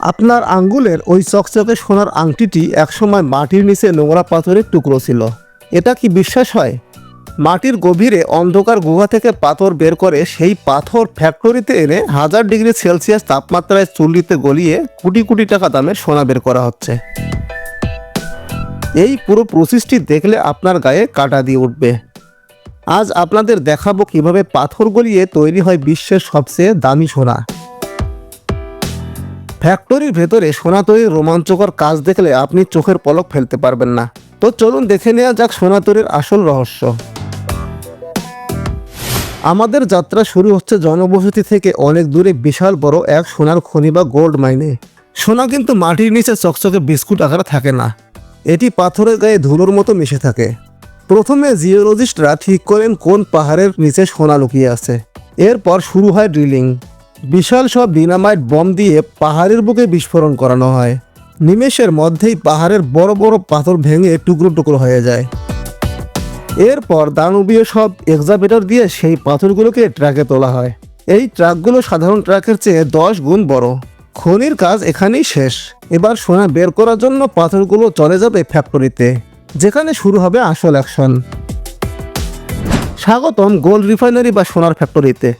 আপনার আঙ্গুলের ওই চকচকে সোনার আংটিটি একসময় মাটির নিচে নোংরা পাথরের টুকরো ছিল। এটা কি বিশ্বাস হয়? মাটির গভীরে অন্ধকার গুহা থেকে পাথর বের করে সেই পাথর ফ্যাক্টরিতে এনে 1000 ডিগ্রি সেলসিয়াস তাপমাত্রায় চুল্লিতে গলিয়ে কোটি কোটি টাকা দামের সোনা বের করা হচ্ছে। এই পুরো প্রসেসটি দেখলে আপনার গায়ে কাঁটা দিয়ে উঠবে। আজ আপনাদের দেখাবো কিভাবে পাথর গলিয়ে তৈরি হয় বিশ্বের সবচেয়ে দামি সোনা। ফ্যাক্টরির ভেতরে সোনা তৈরির রোমাঞ্চকর কাজ দেখলে আপনি চোখের পলক ফেলতে পারবেন না। তো চলুন দেখে নেওয়া যাক সোনা তৈরির আসল রহস্য। আমাদের যাত্রা শুরু হচ্ছে জনবসতি থেকে অনেক দূরে বিশাল বড় এক সোনার খনি বা গোল্ড মাইনে। সোনা কিন্তু মাটির নিচে চকচকে বিস্কুট আকারে থাকে না, এটি পাথরের গায়ে ধুলোর মতো মিশে থাকে। প্রথমে জিওলজিস্টরা ঠিক করেন কোন পাহাড়ের নিচে সোনা লুকিয়ে আছে। এরপর শুরু হয় ড্রিলিং। বিশাল সব ডিনামাইট বম দিয়ে পাহাড়ের বুকে বিস্ফোরণ করানো হয়। নিমেষের মধ্যেই পাহাড়ের বড় বড় পাথর ভেঙে টুকরো টুকরো হয়ে যায়। এরপর দানবীয় সব এক্সাভেটর দিয়ে সেই পাথরগুলোকে ট্রাকে তোলা হয়। এই ট্রাকগুলো সাধারণ ট্রাকের চেয়ে 10 গুণ বড়। খনির কাজ এখানেই শেষ। এবার সোনা বের করার জন্য পাথরগুলো চলে যাবে ফ্যাক্টরিতে, যেখানে শুরু হবে আসল অ্যাকশন। স্বাগতম গোল্ড রিফাইনারি বা সোনার ফ্যাক্টরিতে।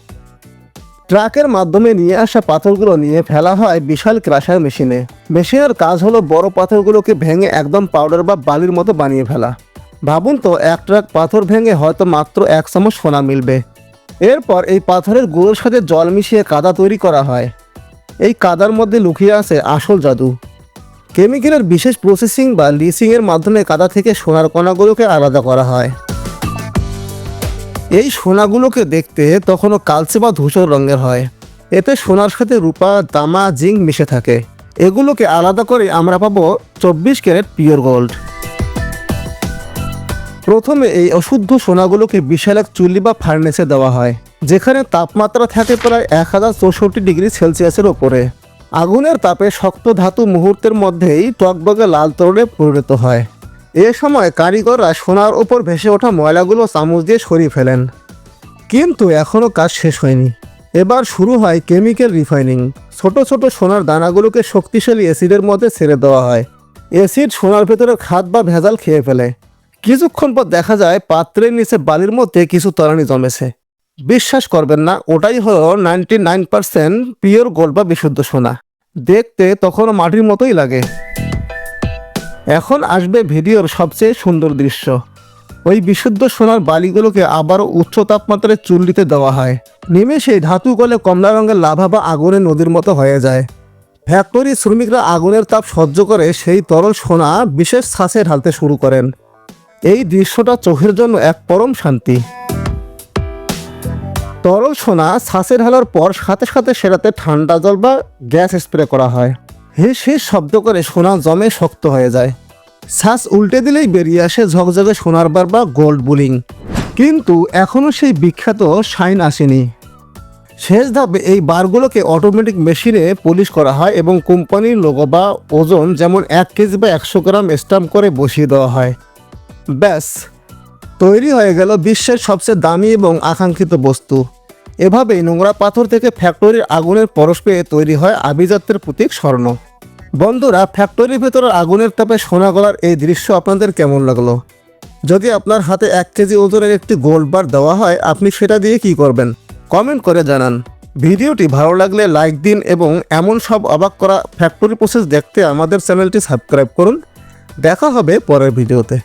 ট্রাকের মাধ্যমে নিয়ে আসা পাথরগুলো নিয়ে ফেলা হয় বিশাল ক্রাশার মেশিনে। মেশিনের কাজ হলো বড় পাথরগুলোকে ভেঙে একদম পাউডার বা বালির মতো বানিয়ে ফেলা। ভাবুন তো, এক ট্রাক পাথর ভেঙে হয়তো মাত্র 1 চামচ সোনা মিলবে। এরপর এই পাথরের গুঁড়োর সাথে জল মিশিয়ে কাদা তৈরি করা হয়। এই কাদার মধ্যে লুকিয়ে আছে আসল জাদু। কেমিক্যালের বিশেষ প্রসেসিং বা লিচিংয়ের মাধ্যমে কাদা থেকে সোনার কণাগুলোকে আলাদা করা হয়। এই সোনাগুলোকে দেখতে তখনও কালচে বা ধূসর রঙের হয়। এতে সোনার সাথে রূপা, তামা, জিঙ্ক মিশে থাকে। এগুলোকে আলাদা করে আমরা পাবো 24 ক্যারেট পিওর গোল্ড। প্রথমে এই অশুদ্ধ সোনাগুলোকে বিশাল এক চুল্লি বা ফার্নেসে দেওয়া হয়, যেখানে তাপমাত্রা থাকে প্রায় 1064 ডিগ্রি সেলসিয়াসের ওপরে। আগুনের তাপে শক্ত ধাতু মুহূর্তের মধ্যেই টকবগে লাল তরলে পরিণত হয়। এ সময় কারিগররা সোনার ওপর ভেসে ওঠা ময়লাগুলো চামচ দিয়ে সরিয়ে ফেলেন। কিন্তু এখনও কাজ শেষ হয়নি। এবার শুরু হয় কেমিক্যাল রিফাইনিং। ছোট ছোট সোনার দানাগুলোকে শক্তিশালী অ্যাসিডের মধ্যে ছেড়ে দেওয়া হয়। অ্যাসিড সোনার ভেতরে খাদ বা ভেজাল খেয়ে ফেলে। কিছুক্ষণ পর দেখা যায় পাত্রের নিচে বালির মধ্যে কিছু তলানি জমেছে। বিশ্বাস করবেন না, ওটাই হলো 99% পিওর গোল্ড বা বিশুদ্ধ সোনা। দেখতে তখনও মাটির মতোই লাগে। এখন আসবে ভিডিওর সবচেয়ে সুন্দর দৃশ্য। ওই বিশুদ্ধ সোনার বালিগুলোকে আবারও উচ্চ তাপমাত্রায় চুল্লিতে দেওয়া হয়। নিমেষেই ধাতু গলে কমলা রঙের লাভা বা আগুনের নদীর মতো হয়ে যায়। ফ্যাক্টরি শ্রমিকরা আগুনের তাপ সহ্য করে সেই তরল সোনা বিশেষ ছাঁচে ঢালতে শুরু করেন। এই দৃশ্যটা চোখের জন্য এক পরম শান্তি। তরল সোনা ছাঁচে ঢালার পর সাথে সাথে সেটাতে ঠান্ডা জল বা গ্যাস স্প্রে করা হয়। হিস শব্দ করে সোনা জমে শক্ত হয়ে যায়। ছাঁচ উল্টে দিলেই বেরিয়ে আসে ঝকঝকে সোনার বার বা গোল্ড বুলিং। কিন্তু এখনও সেই বিখ্যাত শাইন আসেনি। শেষ ধাপে এই বারগুলোকে অটোমেটিক মেশিনে পলিশ করা হয় এবং কোম্পানির লোগো বা ওজন, যেমন 1 কেজি বা 100 গ্রাম স্ট্যাম্প করে বসিয়ে দেওয়া হয়। ব্যাস, তৈরি হয়ে গেল বিশ্বের সবচেয়ে দামি এবং আকাঙ্ক্ষিত বস্তু। এভাবেই নোংরা পাথর থেকে ফ্যাক্টরির আগুনের পরশ পেয়ে তৈরি হয় আভিজাত্যের প্রতীক স্বর্ণ। বন্ধুরা, ফ্যাক্টরির ভেতরে আগুনের তাপে সোনা গলার এই দৃশ্য আপনাদের কেমন লাগলো? যদি আপনার হাতে 1 কেজি ওজনের একটি গোল্ড বার দেওয়া হয়, আপনি সেটা দিয়ে কি করবেন? কমেন্ট করে জানান। ভিডিওটি ভালো লাগলে লাইক দিন এবং এমন সব অবাক করা ফ্যাক্টরি প্রসেস দেখতে আমাদের চ্যানেলটি সাবস্ক্রাইব করুন। দেখা হবে পরের ভিডিওতে।